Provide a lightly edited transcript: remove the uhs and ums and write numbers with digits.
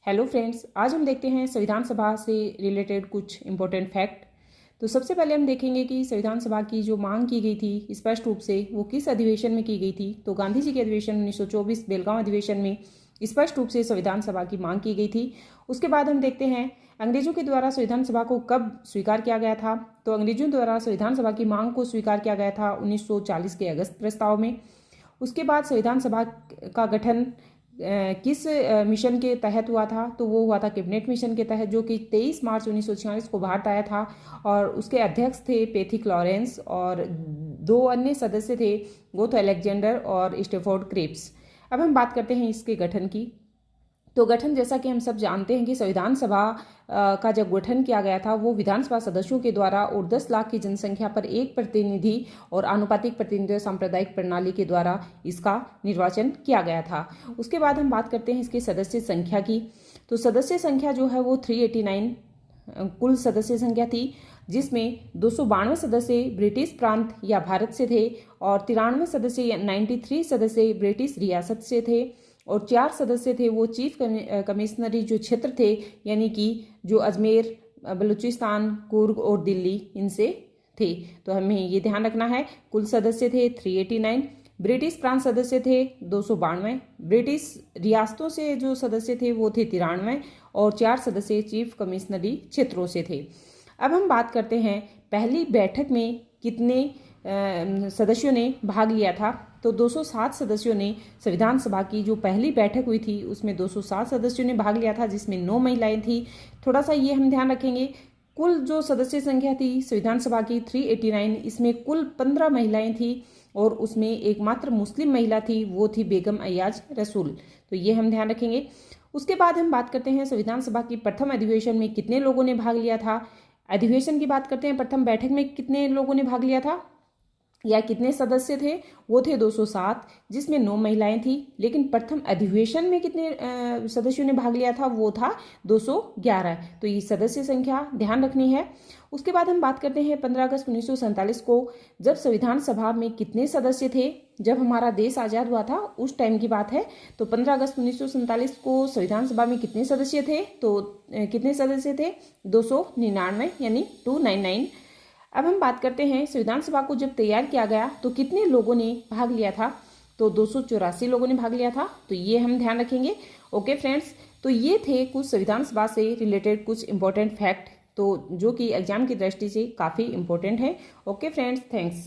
Hello friends, आज हम देखते हैं संविधान सभा से रिलेटेड कुछ इम्पोर्टेंट फैक्ट। तो सबसे पहले हम देखेंगे कि संविधान सभा की जो मांग की गई थी स्पष्ट रूप से वो किस अधिवेशन में की गई थी। तो गांधी जी के अधिवेशन 1924 बेलगांव अधिवेशन में स्पष्ट रूप से संविधान सभा की मांग की गई थी। उसके बाद हम देखते हैं अंग्रेजों के द्वारा संविधान सभा को कब स्वीकार किया गया था। तो अंग्रेजों द्वारा संविधान सभा की मांग को स्वीकार किया गया था 1940 के अगस्त प्रस्ताव में। उसके बाद संविधान सभा का गठन किस मिशन के तहत हुआ था। तो वो हुआ था कैबिनेट मिशन के तहत, जो कि 23 मार्च 1946 को भारत आया था। और उसके अध्यक्ष थे पैथिक लॉरेंस और दो अन्य सदस्य थे, वो तो अलेक्जेंडर और स्टेफोर्ड क्रिप्स। अब हम बात करते हैं इसके गठन की। तो गठन, जैसा कि हम सब जानते हैं कि संविधान सभा का जब गठन किया गया था वो विधानसभा सदस्यों के द्वारा और 10 लाख की जनसंख्या पर एक प्रतिनिधि और आनुपातिक प्रतिनिधित्व सांप्रदायिक प्रणाली के द्वारा इसका निर्वाचन किया गया था। उसके बाद हम बात करते हैं इसकी सदस्य संख्या की। तो सदस्य संख्या जो है वो 389 कुल सदस्य संख्या थी, जिसमें 292 सदस्य ब्रिटिश प्रांत या भारत से थे और 93 सदस्य 93 सदस्य ब्रिटिश रियासत से थे और 4 सदस्य थे वो चीफ कमिश्नरी जो क्षेत्र थे, यानी कि जो अजमेर, बलूचिस्तान, कुर्ग और दिल्ली इनसे थे। तो हमें ये ध्यान रखना है, कुल सदस्य थे 389, ब्रिटिश प्रांत सदस्य थे 292, ब्रिटिश रियासतों से जो सदस्य थे वो थे 93 और 4 सदस्य चीफ कमिश्नरी क्षेत्रों से थे। अब हम बात करते हैं पहली बैठक में कितने सदस्यों ने भाग लिया था। तो 207 सदस्यों ने संविधान सभा की जो पहली बैठक हुई थी उसमें 207 सदस्यों ने भाग लिया था, जिसमें 9 महिलाएं थी। थोड़ा सा ये हम ध्यान रखेंगे, कुल जो सदस्य संख्या थी संविधान सभा की 389, इसमें कुल 15 महिलाएं थी और उसमें एकमात्र मुस्लिम महिला थी, वो थी बेगम अयाज रसूल। तो ये हम ध्यान रखेंगे। उसके बाद हम बात करते हैं संविधान सभा की प्रथम अधिवेशन में कितने लोगों ने भाग लिया था। अधिवेशन की बात करते हैं, प्रथम बैठक में कितने लोगों ने भाग लिया था या कितने सदस्य थे, वो थे 207, जिसमें 9 महिलाएं थी। लेकिन प्रथम अधिवेशन में कितने सदस्यों ने भाग लिया था, वो था 211। तो ये सदस्य संख्या ध्यान रखनी है। उसके बाद हम बात करते हैं 15 अगस्त 1947 को जब संविधान सभा में कितने सदस्य थे। जब हमारा देश आज़ाद हुआ था उस टाइम की बात है। तो 15 अगस्त 1947 को संविधान सभा में कितने सदस्य थे, तो कितने सदस्य थे, 299 यानी 299। अब हम बात करते हैं संविधान सभा को जब तैयार किया गया तो कितने लोगों ने भाग लिया था। तो 284 लोगों ने भाग लिया था। तो ये हम ध्यान रखेंगे। ओके फ्रेंड्स, तो ये थे कुछ संविधान सभा से रिलेटेड कुछ इंपॉर्टेंट फैक्ट, तो जो कि एग्जाम की दृष्टि से काफ़ी इंपॉर्टेंट है। Okay friends, thanks.